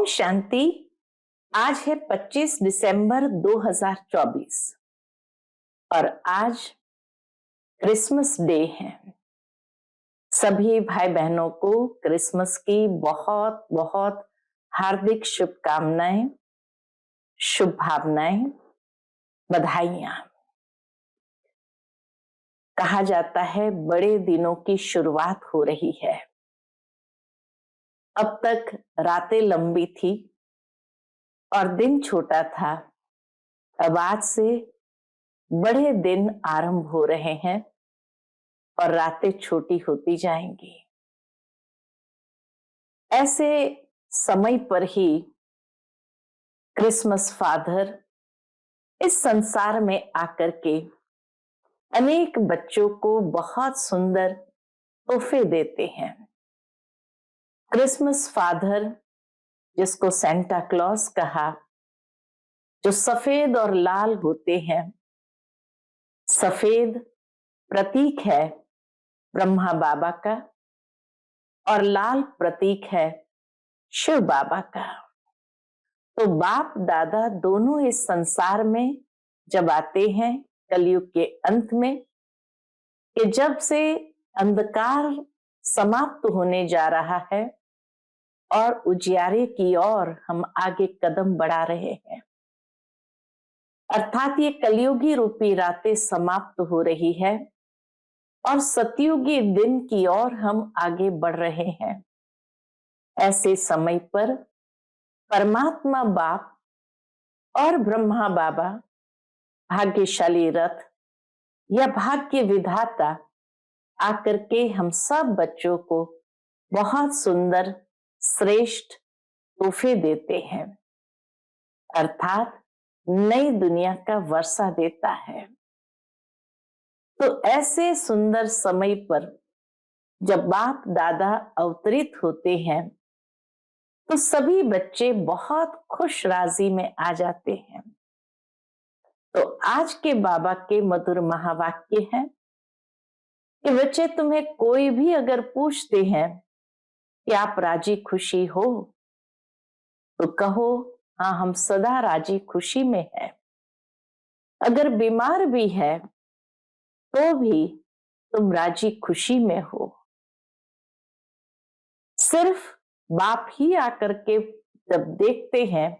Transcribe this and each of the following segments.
ओम शांति। आज है 25 दिसंबर 2024 और आज क्रिसमस डे है। सभी भाई बहनों को क्रिसमस की बहुत बहुत हार्दिक शुभकामनाएं, शुभ भावनाएं, बधाइयां। कहा जाता है बड़े दिनों की शुरुआत हो रही है। अब तक रातें लंबी थी और दिन छोटा था। अब आज से बड़े दिन आरंभ हो रहे हैं और रातें छोटी होती जाएंगी। ऐसे समय पर ही क्रिसमस फादर इस संसार में आकर के अनेक बच्चों को बहुत सुंदर तोहफे देते हैं। क्रिसमस फादर, जिसको सेंटा क्लॉज कहा, जो सफेद और लाल होते हैं। सफेद प्रतीक है ब्रह्मा बाबा का और लाल प्रतीक है शिव बाबा का। तो बाप दादा दोनों इस संसार में जब आते हैं कलयुग के अंत में, कि जब से अंधकार समाप्त होने जा रहा है और उजियारे की ओर हम आगे कदम बढ़ा रहे हैं, अर्थात ये कलयुगी रूपी रातें समाप्त हो रही है और सतयुगी दिन की ओर हम आगे बढ़ रहे हैं। ऐसे समय पर परमात्मा बाप और ब्रह्मा बाबा, भाग्यशाली रथ या भाग्य विधाता, आकर के हम सब बच्चों को बहुत सुंदर श्रेष्ठ तोहफे देते हैं, अर्थात नई दुनिया का वर्षा देता है। तो ऐसे सुंदर समय पर जब बाप दादा अवतरित होते हैं तो सभी बच्चे बहुत खुश राजी में आ जाते हैं। तो आज के बाबा के मधुर महावाक्य हैं कि बच्चे, तुम्हें कोई भी अगर पूछते हैं कि आप राजी खुशी हो, तो कहो हाँ, हम सदा राजी खुशी में हैं। अगर बीमार भी है तो भी तुम राजी खुशी में हो। सिर्फ बाप ही आकर के जब देखते हैं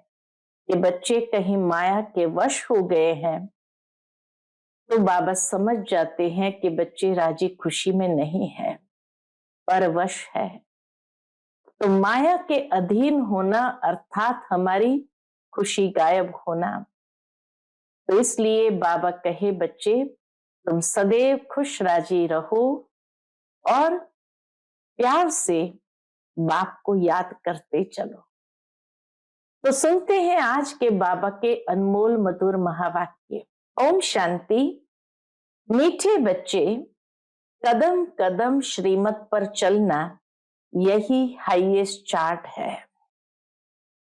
कि बच्चे कहीं माया के वश हो गए हैं, तो बाबा समझ जाते हैं कि बच्चे राजी खुशी में नहीं है, परवश है। तो माया के अधीन होना अर्थात हमारी खुशी गायब होना। तो इसलिए बाबा कहे, बच्चे तुम सदैव खुश राजी रहो और प्यार से बाप को याद करते चलो। तो सुनते हैं आज के बाबा के अनमोल मधुर महावाक्य। ओम शांति। मीठे बच्चे, कदम कदम श्रीमत पर चलना यही हाईएस्ट चार्ट है।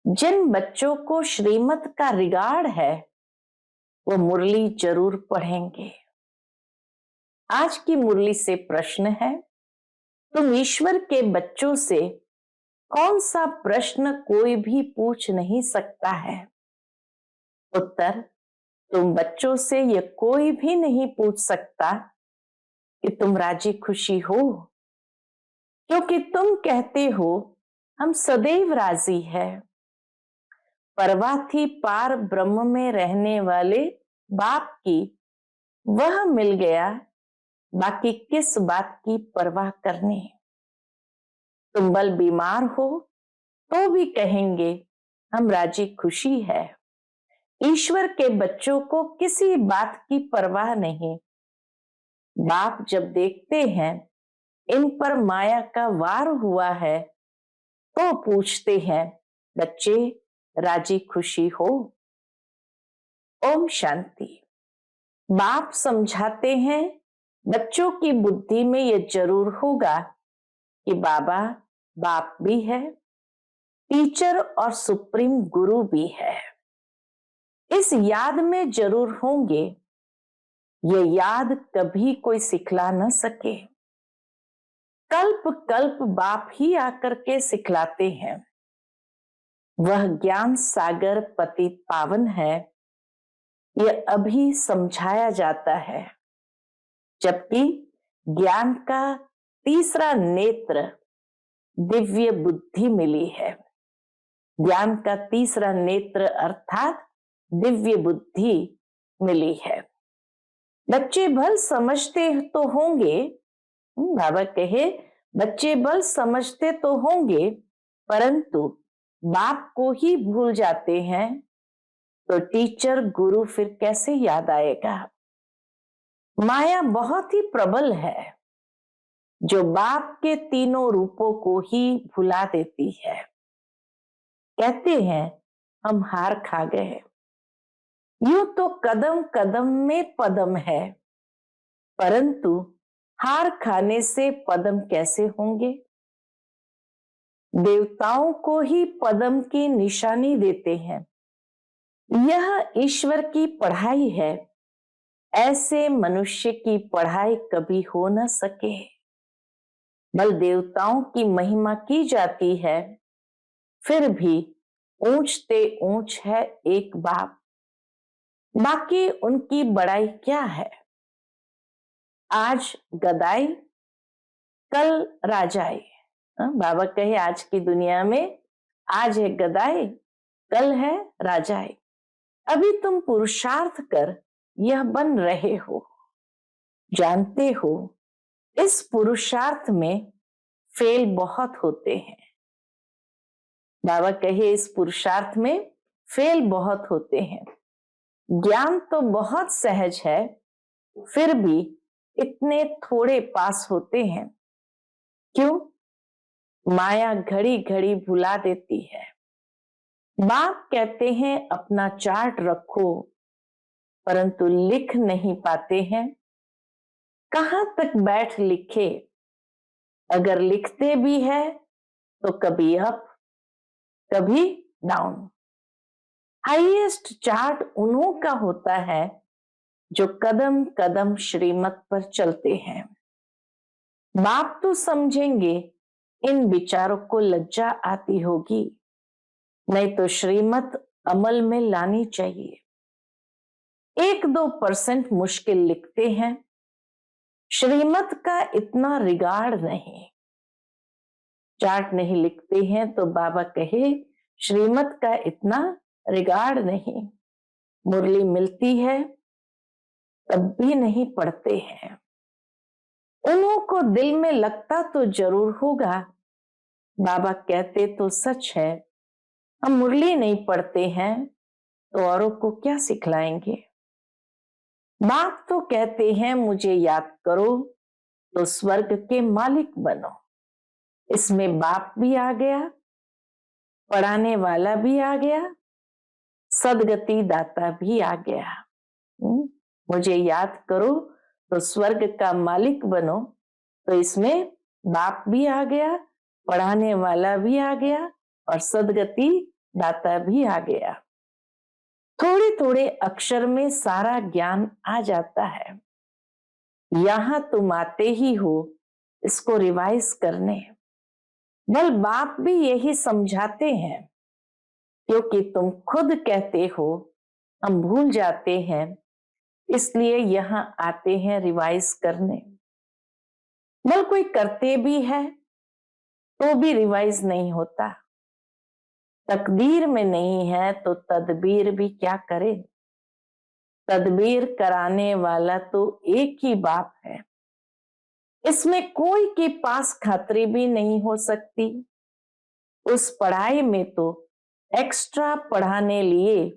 जिन बच्चों को श्रीमत का रिगार्ड है वो मुरली जरूर पढ़ेंगे। आज की मुरली से प्रश्न है, तुम ईश्वर के बच्चों से कौन सा प्रश्न कोई भी पूछ नहीं सकता है? उत्तर, तुम बच्चों से ये कोई भी नहीं पूछ सकता कि तुम राजी खुशी हो, क्योंकि तुम कहते हो हम सदैव राजी है। परवाथी पार ब्रह्म में रहने वाले बाप की वह मिल गया, बाकी किस बात की परवाह करनी। तुम बल बीमार हो तो भी कहेंगे हम राजी खुशी है। ईश्वर के बच्चों को किसी बात की परवाह नहीं। बाप जब देखते हैं इन पर माया का वार हुआ है तो पूछते हैं, बच्चे राजी खुशी हो? ओम शांति। बाप समझाते हैं, बच्चों की बुद्धि में यह जरूर होगा कि बाबा बाप भी है, टीचर और सुप्रीम गुरु भी है। इस याद में जरूर होंगे, ये याद कभी कोई सिखला न सके। कल्प कल्प बाप ही आकर के सिखलाते हैं। वह ज्ञान सागर पतित पावन है, यह अभी समझाया जाता है। जबकि ज्ञान का तीसरा नेत्र दिव्य बुद्धि मिली है। ज्ञान का तीसरा नेत्र अर्थात दिव्य बुद्धि मिली है। बच्चे भल समझते तो होंगे, बाबा कहे बच्चे भल समझते तो होंगे, परंतु बाप को ही भूल जाते हैं, तो टीचर गुरु फिर कैसे याद आएगा। माया बहुत ही प्रबल है, जो बाप के तीनों रूपों को ही भुला देती है। कहते हैं हम हार खा गए। यूं तो कदम कदम में पदम है, परंतु हार खाने से पदम कैसे होंगे। देवताओं को ही पदम की निशानी देते हैं। यह ईश्वर की पढ़ाई है, ऐसे मनुष्य की पढ़ाई कभी हो न सके। बल देवताओं की महिमा की जाती है, फिर भी ऊंचते ऊंच है एक बाप। बाकी उनकी बड़ाई क्या है। आज गदाई कल राजाई। बाबा कहे आज की दुनिया में आज है गदाई कल है राजाई। अभी तुम पुरुषार्थ कर यह बन रहे हो। जानते हो इस पुरुषार्थ में फेल बहुत होते हैं। बाबा कहे इस पुरुषार्थ में फेल बहुत होते हैं। ज्ञान तो बहुत सहज है, फिर भी इतने थोड़े पास होते हैं। क्यों। माया घड़ी घड़ी भुला देती है। बाप कहते हैं अपना चार्ट रखो, परंतु लिख नहीं पाते हैं। कहां तक बैठ लिखे। अगर लिखते भी है तो कभी अप कभी डाउन। हाईएस्ट चार्ट उन्हों का होता है जो कदम कदम श्रीमत पर चलते हैं। बाप तो समझेंगे इन विचारों को लज्जा आती होगी, नहीं तो श्रीमत अमल में लानी चाहिए। 1-2% मुश्किल लिखते हैं, श्रीमत का इतना रिगार्ड नहीं। चार्ट नहीं लिखते हैं तो बाबा कहे श्रीमत का इतना रिगार्ड नहीं। मुरली मिलती है तब भी नहीं पढ़ते हैं। उन्हों को दिल में लगता तो जरूर होगा। बाबा कहते तो सच है, हम मुरली नहीं पढ़ते हैं तो औरों को क्या सिखलाएंगे। बाप तो कहते हैं मुझे याद करो तो स्वर्ग के मालिक बनो। इसमें बाप भी आ गया, पढ़ाने वाला भी आ गया, सदगति दाता भी आ गया। मुझे याद करो तो स्वर्ग का मालिक बनो, तो इसमें बाप भी आ गया, पढ़ाने वाला भी आ गया और सदगति दाता भी आ गया। थोड़े थोड़े अक्षर में सारा ज्ञान आ जाता है। यहां तुम आते ही हो इसको रिवाइज करने। बल बाप भी यही समझाते हैं, क्योंकि तुम खुद कहते हो हम भूल जाते हैं, इसलिए यहां आते हैं रिवाइज करने। बल कोई करते भी है तो भी रिवाइज नहीं होता। तकदीर में नहीं है तो तदबीर भी क्या करे। तदबीर कराने वाला तो एक ही बाप है, इसमें कोई के पास खातरी भी नहीं हो सकती। उस पढ़ाई में तो एक्स्ट्रा पढ़ाने लिए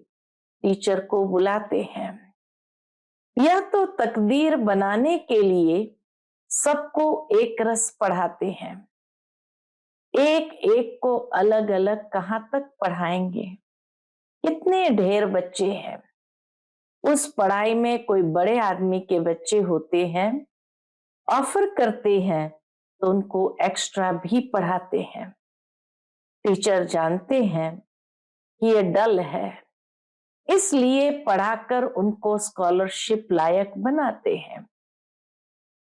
टीचर को बुलाते हैं। यह तो तकदीर बनाने के लिए सबको एक रस पढ़ाते हैं। एक एक को अलग अलग कहां तक पढ़ाएंगे। कितने ढेर बच्चे हैं। उस पढ़ाई में कोई बड़े आदमी के बच्चे होते हैं, ऑफर करते हैं तो उनको एक्स्ट्रा भी पढ़ाते हैं। टीचर जानते हैं कि ये डल है, इसलिए पढ़ाकर उनको स्कॉलरशिप लायक बनाते हैं।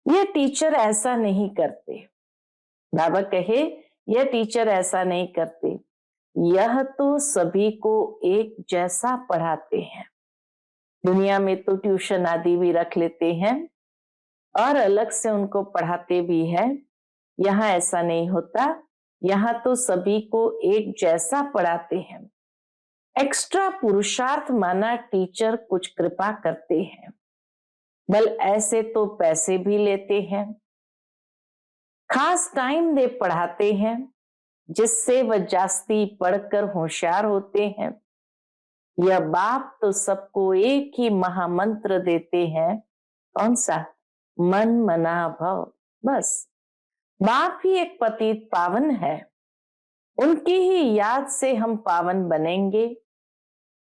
ये टीचर ऐसा नहीं करते। बाबा कहे ये टीचर ऐसा नहीं करते। यह तो सभी को एक जैसा पढ़ाते हैं। दुनिया में तो ट्यूशन आदि भी रख लेते हैं और अलग से उनको पढ़ाते भी हैं। यहाँ ऐसा नहीं होता, यहाँ तो सभी को एक जैसा पढ़ाते हैं। एक्स्ट्रा पुरुषार्थ माना टीचर कुछ कृपा करते हैं, बल ऐसे तो पैसे भी लेते हैं। खास टाइम दे पढ़ाते हैं, जिससे वह जास्ती पढ़कर होशियार होते हैं। यह बाप तो सबको एक ही महामंत्र देते हैं। कौन सा? मन मना भव। बस बाप ही एक पतित पावन है, उनकी ही याद से हम पावन बनेंगे।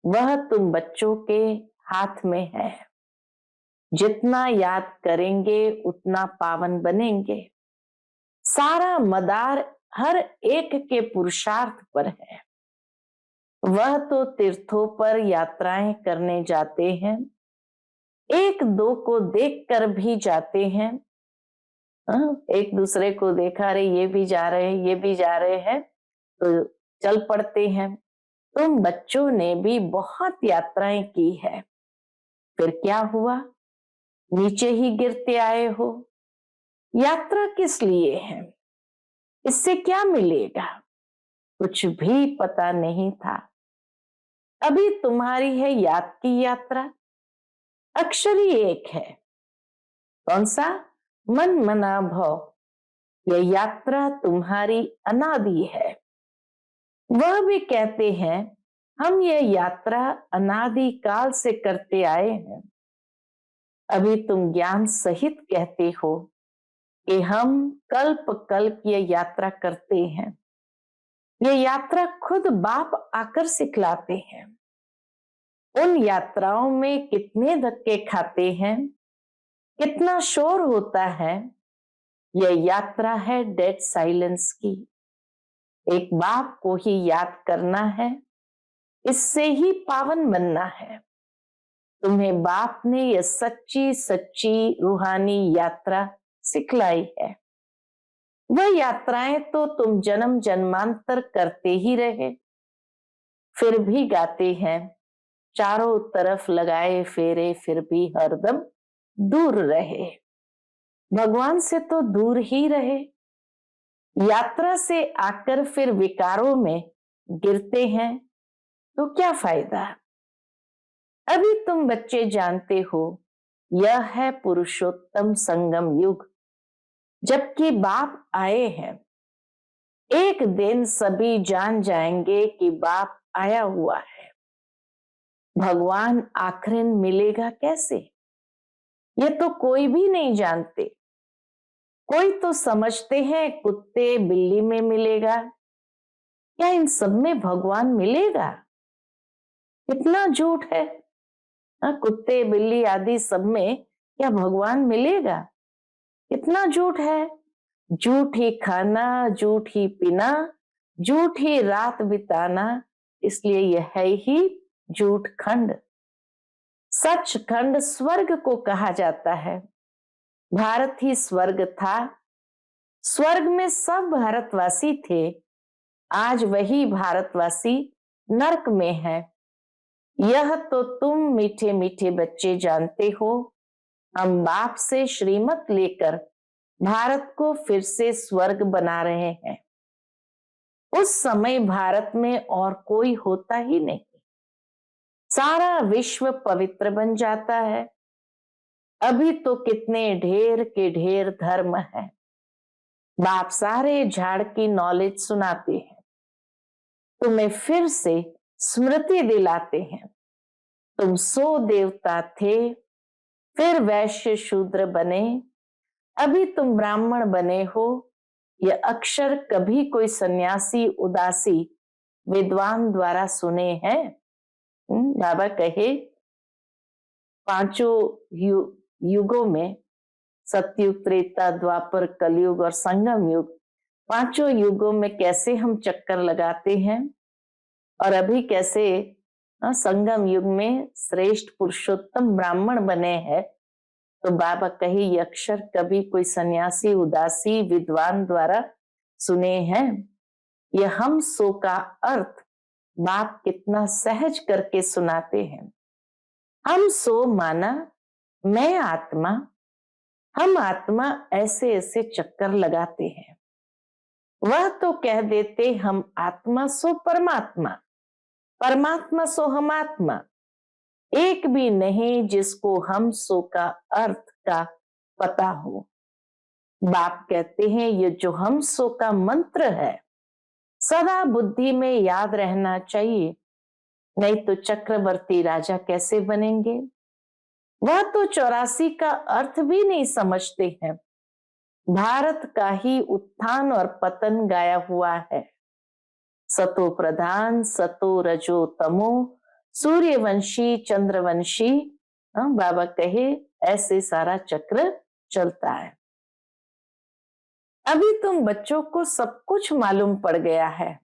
वह तुम बच्चों के हाथ में है। जितना याद करेंगे उतना पावन बनेंगे। सारा मदार हर एक के पुरुषार्थ पर है। वह तो तीर्थों पर यात्राएं करने जाते हैं, एक दो को देखकर भी जाते हैं। एक दूसरे को देखा, अरे ये भी जा रहे हैं, ये भी जा रहे हैं, तो चल पड़ते हैं। तुम बच्चों ने भी बहुत यात्राएं की है, फिर क्या हुआ? नीचे ही गिरते आए हो। यात्रा किस लिए है? इससे क्या मिलेगा? कुछ भी पता नहीं था। अभी तुम्हारी है याद की यात्रा। अक्षर ही एक है। कौन सा? मन मना भव। यह यात्रा तुम्हारी अनादि है। वह भी कहते हैं हम यह यात्रा अनादि काल से करते आए हैं। अभी तुम ज्ञान सहित कहते हो कि हम कल्प कल्प यह यात्रा करते हैं। यह यात्रा खुद बाप आकर सिखलाते हैं। उन यात्राओं में कितने धक्के खाते हैं, कितना शोर होता है। यह यात्रा है डेड साइलेंस की। एक बाप को ही याद करना है, इससे ही पावन बनना है। तुम्हें बाप ने यह सच्ची सच्ची रूहानी यात्रा सिखलाई है। वह यात्राएं तो तुम जन्म जन्मांतर करते ही रहे, फिर भी गाते हैं चारों तरफ लगाए फेरे, फिर भी हरदम दूर रहे। भगवान से तो दूर ही रहे। यात्रा से आकर फिर विकारों में गिरते हैं तो क्या फायदा? अभी तुम बच्चे जानते हो यह है पुरुषोत्तम संगम युग, जबकि बाप आए हैं। एक दिन सभी जान जाएंगे कि बाप आया हुआ है। भगवान आखिरन मिलेगा कैसे, ये तो कोई भी नहीं जानते। कोई तो समझते हैं कुत्ते बिल्ली में मिलेगा। क्या इन सब में भगवान मिलेगा? कितना झूठ है। कुत्ते बिल्ली आदि सब में क्या भगवान मिलेगा? कितना झूठ है। झूठ ही खाना, झूठ ही पीना, झूठ ही रात बिताना, इसलिए यह है ही झूठ खंड। सच खंड स्वर्ग को कहा जाता है। भारत ही स्वर्ग था। स्वर्ग में सब भारतवासी थे। आज वही भारतवासी नरक में है। यह तो तुम मीठे मीठे बच्चे जानते हो। हम बाप से श्रीमत लेकर भारत को फिर से स्वर्ग बना रहे हैं। उस समय भारत में और कोई होता ही नहीं। सारा विश्व पवित्र बन जाता है। अभी तो कितने ढेर के ढेर धर्म है। बाप सारे झाड़ की नॉलेज सुनाते हैं, तुम्हें फिर से स्मृति दिलाते हैं। तुम 100 देवता थे, फिर वैश्य शूद्र बने, अभी तुम ब्राह्मण बने हो। यह अक्षर कभी कोई सन्यासी उदासी विद्वान द्वारा सुने हैं? बाबा कहे पांचों युगों में, सतयुग, त्रेता, द्वापर, कलयुग और संगम युग, पांचों युगों में कैसे हम चक्कर लगाते हैं और अभी कैसे संगम युग में श्रेष्ठ पुरुषोत्तम ब्राह्मण बने हैं। तो बाबा कहे ये अक्षर कभी कोई सन्यासी उदासी विद्वान द्वारा सुने हैं? ये हम सो का अर्थ बाप कितना सहज करके सुनाते हैं। हम सो माना मैं आत्मा, हम आत्मा ऐसे ऐसे चक्कर लगाते हैं। वह तो कह देते हम आत्मा सो परमात्मा, परमात्मा सो हम आत्मा। एक भी नहीं जिसको हम सो का अर्थ का पता हो। बाप कहते हैं ये जो हम सो का मंत्र है सदा बुद्धि में याद रहना चाहिए, नहीं तो चक्रवर्ती राजा कैसे बनेंगे। वह तो 84 का अर्थ भी नहीं समझते हैं। भारत का ही उत्थान और पतन गाया हुआ है। सतो प्रधान, सतो रजो तमो, सूर्यवंशी चंद्रवंशी। बाबा कहे ऐसे सारा चक्र चलता है। अभी तुम बच्चों को सब कुछ मालूम पड़ गया है।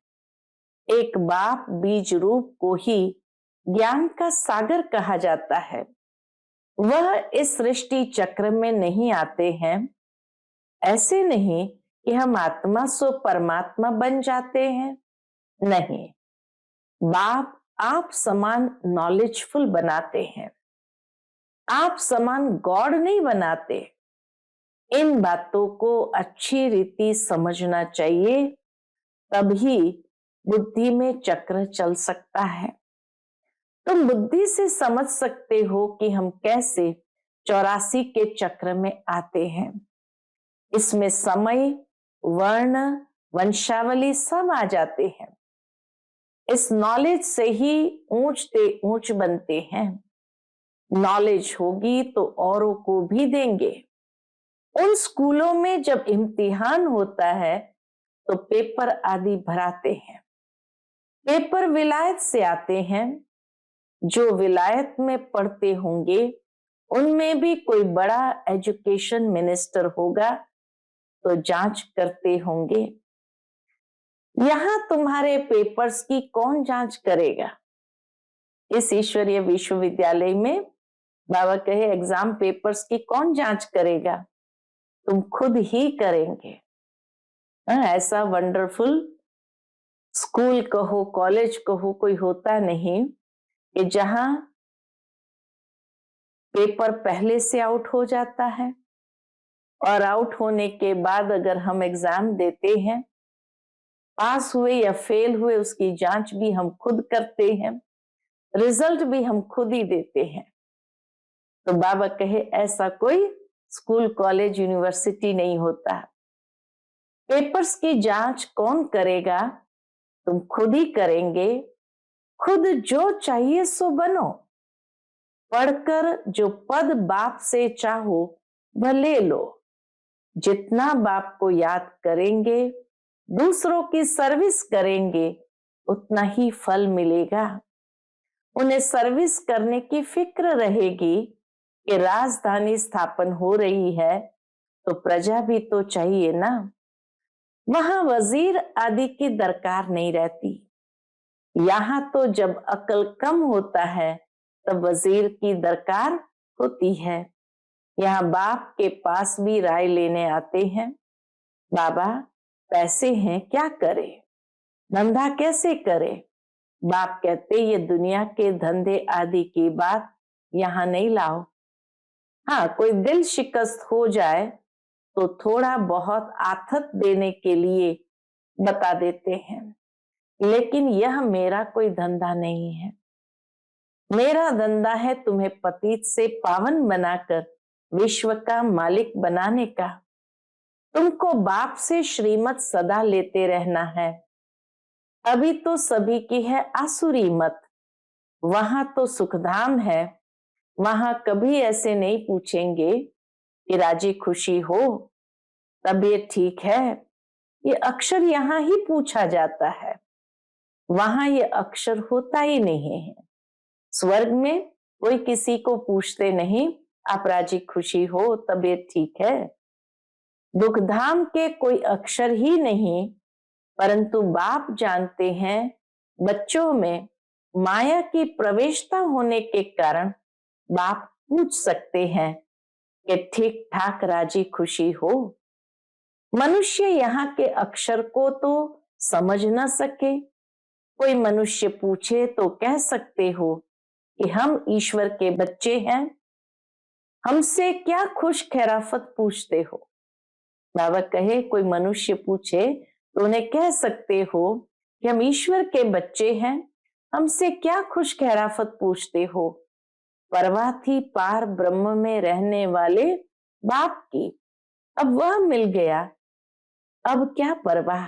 एक बाप बीज रूप को ही ज्ञान का सागर कहा जाता है। वह इस सृष्टि चक्र में नहीं आते हैं। ऐसे नहीं कि हम आत्मा सो परमात्मा बन जाते हैं, नहीं। बाप आप समान नॉलेजफुल बनाते हैं, आप समान गॉड नहीं बनाते। इन बातों को अच्छी रीति समझना चाहिए, तभी बुद्धि में चक्र चल सकता है। तुम बुद्धि से समझ सकते हो कि हम कैसे 84 के चक्र में आते हैं। इसमें समय, वर्ण, वंशावली सब आ जाते हैं। इस नॉलेज से ही ऊंचते ऊंच बनते हैं। नॉलेज होगी तो औरों को भी देंगे। उन स्कूलों में जब इम्तिहान होता है तो पेपर आदि भराते हैं। पेपर विलायत से आते हैं। जो विलायत में पढ़ते होंगे उनमें भी कोई बड़ा एजुकेशन मिनिस्टर होगा तो जांच करते होंगे। यहां तुम्हारे पेपर्स की कौन जांच करेगा? इस ईश्वरीय विश्वविद्यालय में बाबा कहे एग्जाम पेपर्स की कौन जांच करेगा? तुम खुद ही करेंगे। ऐसा वंडरफुल स्कूल कहो, कॉलेज कहो, कोई होता नहीं कि जहां पेपर पहले से आउट हो जाता है और आउट होने के बाद अगर हम एग्जाम देते हैं, पास हुए या फेल हुए उसकी जांच भी हम खुद करते हैं, रिजल्ट भी हम खुद ही देते हैं। तो बाबा कहे ऐसा कोई स्कूल, कॉलेज, यूनिवर्सिटी नहीं होता। पेपर्स की जांच कौन करेगा? तुम खुद ही करेंगे। खुद जो चाहिए सो बनो। पढ़कर जो पद बाप से चाहो वह ले लो। जितना बाप को याद करेंगे, दूसरों की सर्विस करेंगे, उतना ही फल मिलेगा। उन्हें सर्विस करने की फिक्र रहेगी कि राजधानी स्थापन हो रही है तो प्रजा भी तो चाहिए ना। वहां वजीर आदि की दरकार नहीं रहती। यहां तो जब अकल कम होता है तब वजीर की दरकार होती है। यहाँ बाप के पास भी राय लेने आते हैं। बाबा पैसे हैं, क्या करे, धंधा कैसे करे? बाप कहते ये दुनिया के धंधे आदि की बात यहाँ नहीं लाओ। हाँ, कोई दिल शिकस्त हो जाए तो थोड़ा बहुत आथत देने के लिए बता देते हैं, लेकिन यह मेरा कोई धंधा नहीं है। मेरा धंधा है तुम्हें पतित से पावन बनाकर विश्व का मालिक बनाने का। तुमको बाप से श्रीमत सदा लेते रहना है। अभी तो सभी की है आसुरी मत। वहां तो सुखधाम है। वहां कभी ऐसे नहीं पूछेंगे कि राजी खुशी हो, तबीयत ठीक है। ये अक्षर यहाँ ही पूछा जाता है। वहां ये अक्षर होता ही नहीं है। स्वर्ग में कोई किसी को पूछते नहीं आप राजी खुशी हो, तबीयत ठीक है। दुखधाम के कोई अक्षर ही नहीं, परंतु बाप जानते हैं बच्चों में माया की प्रवेशता होने के कारण बाप पूछ सकते हैं कि ठीक ठाक राजी खुशी हो। मनुष्य यहाँ के अक्षर को तो समझ न सके, कोई मनुष्य पूछे तो कह सकते हो कि हम ईश्वर के बच्चे हैं, हमसे क्या खुश खैराफत पूछते हो। बाबा कहे कोई मनुष्य पूछे तो उन्हें कह सकते हो कि हम ईश्वर के बच्चे हैं, हमसे क्या खुश खैराफत पूछते हो। परवाह थी पार ब्रह्म में रहने वाले बाप की, अब वह मिल गया, अब क्या परवाह।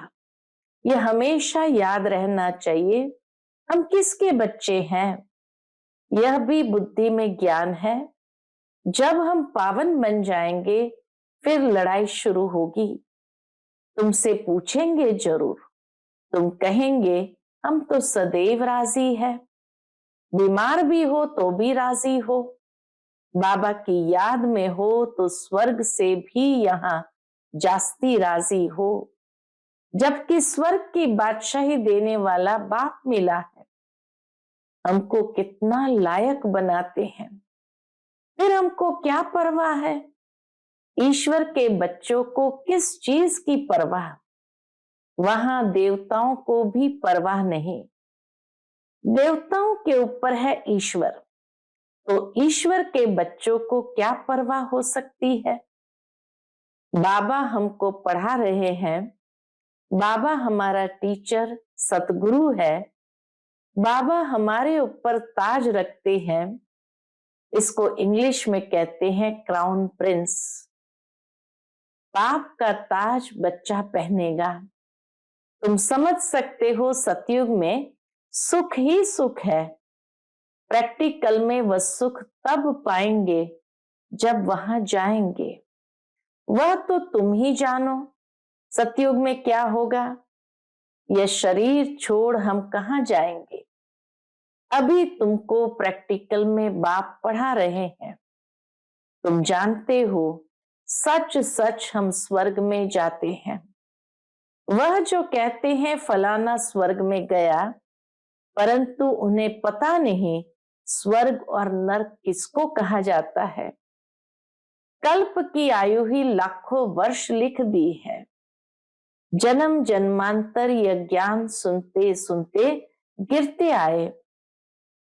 यह हमेशा याद रहना चाहिए, हम किसके बच्चे हैं। यह भी बुद्धि में ज्ञान है। जब हम पावन बन जाएंगे फिर लड़ाई शुरू होगी। तुमसे पूछेंगे जरूर, तुम कहेंगे हम तो सदैव राजी है, बीमार भी हो तो भी राजी हो, बाबा की याद में हो तो स्वर्ग से भी यहाँ जास्ती राजी हो। जबकि स्वर्ग की बादशाही देने वाला बाप मिला है, हमको कितना लायक बनाते हैं, फिर हमको क्या परवाह है। ईश्वर के बच्चों को किस चीज की परवाह, वहां देवताओं को भी परवाह नहीं। देवताओं के ऊपर है ईश्वर, तो ईश्वर के बच्चों को क्या परवाह हो सकती है। बाबा हमको पढ़ा रहे हैं, बाबा हमारा टीचर सतगुरु है, बाबा हमारे ऊपर ताज रखते हैं, इसको इंग्लिश में कहते हैं क्राउन प्रिंस। बाप का ताज बच्चा पहनेगा। तुम समझ सकते हो सतयुग में सुख ही सुख है, प्रैक्टिकल में वह सुख तब पाएंगे जब वहां जाएंगे। वह तो तुम ही जानो सतयुग में क्या होगा। यह शरीर छोड़ हम कहाँ जाएंगे। अभी तुमको प्रैक्टिकल में बाप पढ़ा रहे हैं, तुम जानते हो सच सच हम स्वर्ग में जाते हैं। वह जो कहते हैं फलाना स्वर्ग में गया, परंतु उन्हें पता नहीं स्वर्ग और नरक किसको कहा जाता है। कल्प की आयु ही लाखों वर्ष लिख दी है। जन्म जन्मांतर यह ज्ञान सुनते सुनते गिरते आए।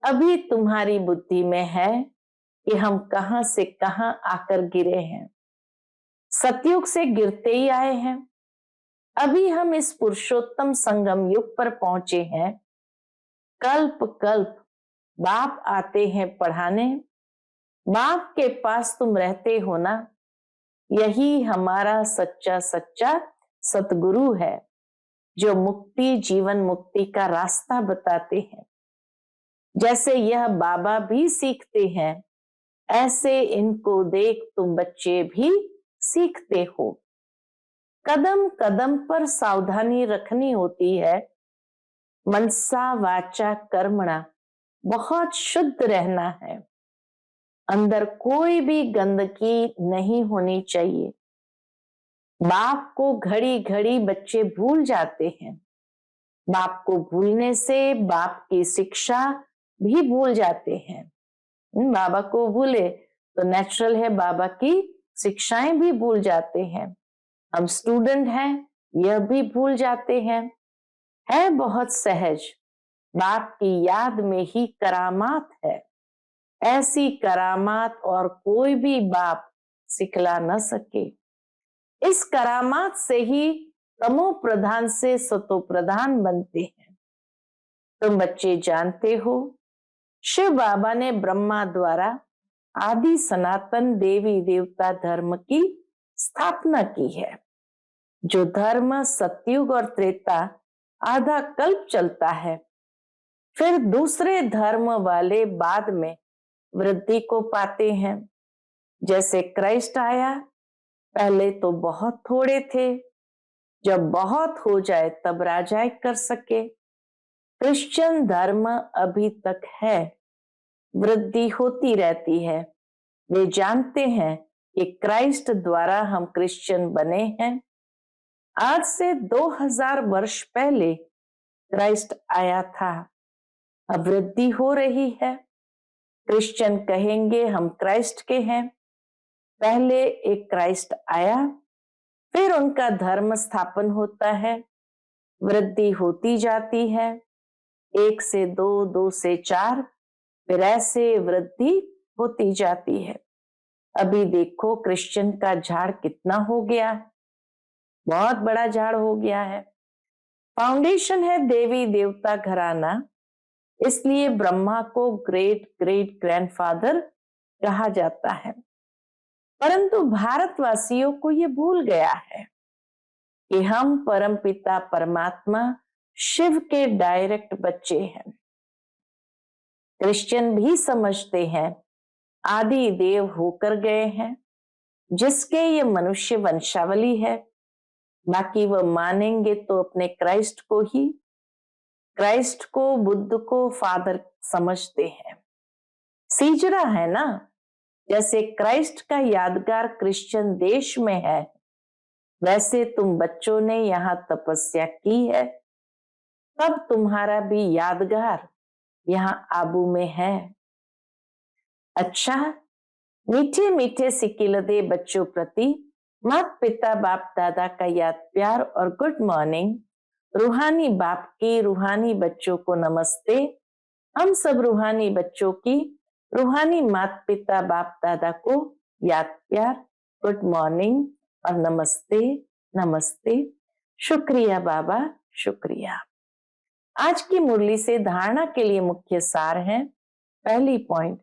अभी तुम्हारी बुद्धि में है कि हम कहां से कहां आकर गिरे हैं। सतयुग से गिरते ही आए हैं। अभी हम इस पुरुषोत्तम संगम युग पर पहुंचे हैं। कल्प कल्प बाप आते हैं पढ़ाने, बाप के पास तुम रहते हो ना। यही हमारा सच्चा सच्चा सतगुरु है, जो मुक्ति जीवन मुक्ति का रास्ता बताते हैं। जैसे यह बाबा भी सीखते हैं, ऐसे इनको देख तुम बच्चे भी सीखते हो। कदम कदम पर सावधानी रखनी होती है। मनसा वाचा कर्मणा बहुत शुद्ध रहना है। अंदर कोई भी गंदगी नहीं होनी चाहिए। बाप को घड़ी घड़ी बच्चे भूल जाते हैं। बाप को भूलने से बाप की शिक्षा भी भूल जाते हैं। बाबा को भूले तो नेचुरल है बाबा की शिक्षाएं भी भूल जाते हैं। हम स्टूडेंट हैं, यह भी भूल जाते हैं। है बहुत सहज, बाप की याद में ही करामात है। ऐसी करामात और कोई भी बाप सिखला न सके। इस करामात से ही तमो प्रधान से सतो प्रधान बनते हैं। तुम बच्चे जानते हो, शिव बाबा ने ब्रह्मा द्वारा आदि सनातन देवी देवता धर्म की स्थापना की है। जो धर्म सतयुग और त्रेता आधा कल्प चलता है, फिर दूसरे धर्म वाले बाद में वृद्धि को पाते हैं। जैसे क्राइस्ट आया, पहले तो बहुत थोड़े थे, जब बहुत हो जाए तब राजाई कर सके। क्रिश्चियन धर्म अभी तक है, वृद्धि होती रहती है। वे जानते हैं कि क्राइस्ट द्वारा हम क्रिश्चियन बने हैं। आज से 2000 वर्ष पहले क्राइस्ट आया था, अब वृद्धि हो रही है। क्रिश्चियन कहेंगे हम क्राइस्ट के हैं। पहले एक क्राइस्ट आया, फिर उनका धर्म स्थापन होता है। वृद्धि होती जाती है, 1 से 2, 2 से 4, फिर ऐसे वृद्धि होती जाती है। अभी देखो क्रिश्चियन का झाड़ कितना हो गया, बहुत बड़ा झाड़ हो गया है। फाउंडेशन है देवी देवता घराना, इसलिए ब्रह्मा को ग्रेट ग्रेट ग्रैंडफादर कहा जाता है। परंतु भारतवासियों को ये भूल गया है कि हम परमपिता परमात्मा शिव के डायरेक्ट बच्चे हैं। क्रिश्चियन भी समझते हैं आदि देव होकर गए हैं, जिसके ये मनुष्य वंशावली है। बाकी वह मानेंगे तो अपने क्राइस्ट को बुद्ध को फादर समझते हैं। सीजरा है ना, जैसे क्राइस्ट का यादगार क्रिश्चियन देश में है, वैसे तुम बच्चों ने यहाँ तपस्या की है, तब तुम्हारा भी यादगार यहाँ आबू में है। अच्छा, मीठे मीठे सिकिलदे बच्चों प्रति माता पिता बाप दादा का याद प्यार और गुड मॉर्निंग। रूहानी बाप की रूहानी बच्चों को नमस्ते। हम सब रूहानी बच्चों की रूहानी माता पिता बाप दादा को याद प्यार, गुड मॉर्निंग और नमस्ते नमस्ते। शुक्रिया बाबा, शुक्रिया। आज की मुरली से धारणा के लिए मुख्य सार है। पहली पॉइंट,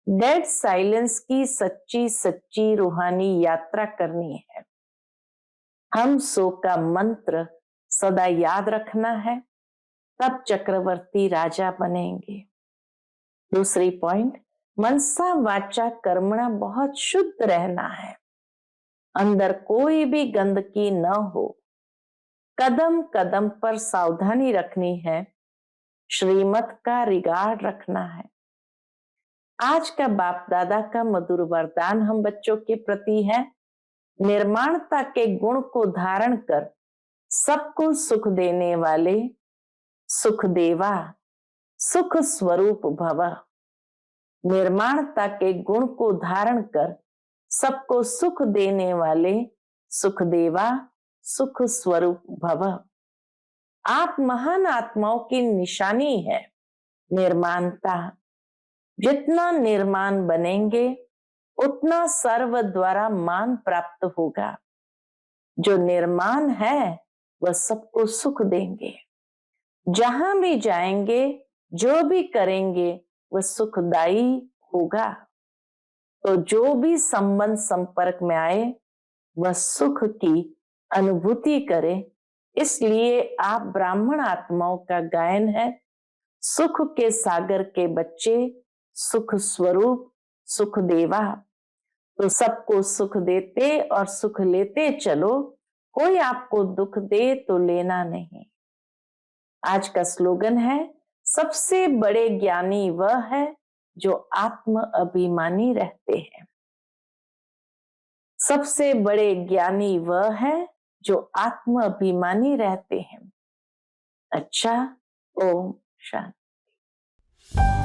डेड साइलेंस की सच्ची सच्ची रूहानी यात्रा करनी है। हम सो का मंत्र सदा याद रखना है, तब चक्रवर्ती राजा बनेंगे। दूसरी पॉइंट, मनसा वाचा कर्मणा बहुत शुद्ध रहना है, अंदर कोई भी गंदगी न हो। कदम कदम पर सावधानी रखनी है, श्रीमत का रिगार्ड रखना है। आज का बाप दादा का मधुर वरदान हम बच्चों के प्रति है, निर्माणता के गुण को धारण कर सबको सुख देने वाले सुख देवा सुख स्वरूप भव। निर्माणता के गुण को धारण कर सबको सुख देने वाले सुख देवा सुख स्वरूप भव। आप महान आत्माओं की निशानी है निर्माणता। जितना निर्माण बनेंगे उतना सर्व द्वारा मान प्राप्त होगा। जो निर्माण है वह सबको सुख देंगे। जहां भी जाएंगे, जो भी करेंगे वह सुखदायी होगा। तो जो भी संबंध संपर्क में आए वह सुख की अनुभूति करे। इसलिए आप ब्राह्मण आत्माओं का गायन है, सुख के सागर के बच्चे, सुख स्वरूप सुख देवा। तो सबको सुख देते और सुख लेते चलो, कोई आपको दुख दे तो लेना नहीं। आज का स्लोगन है, सबसे बड़े ज्ञानी वह है जो आत्म अभिमानी रहते हैं। सबसे बड़े ज्ञानी वह है जो आत्म अभिमानी रहते हैं। अच्छा, ओम शांति।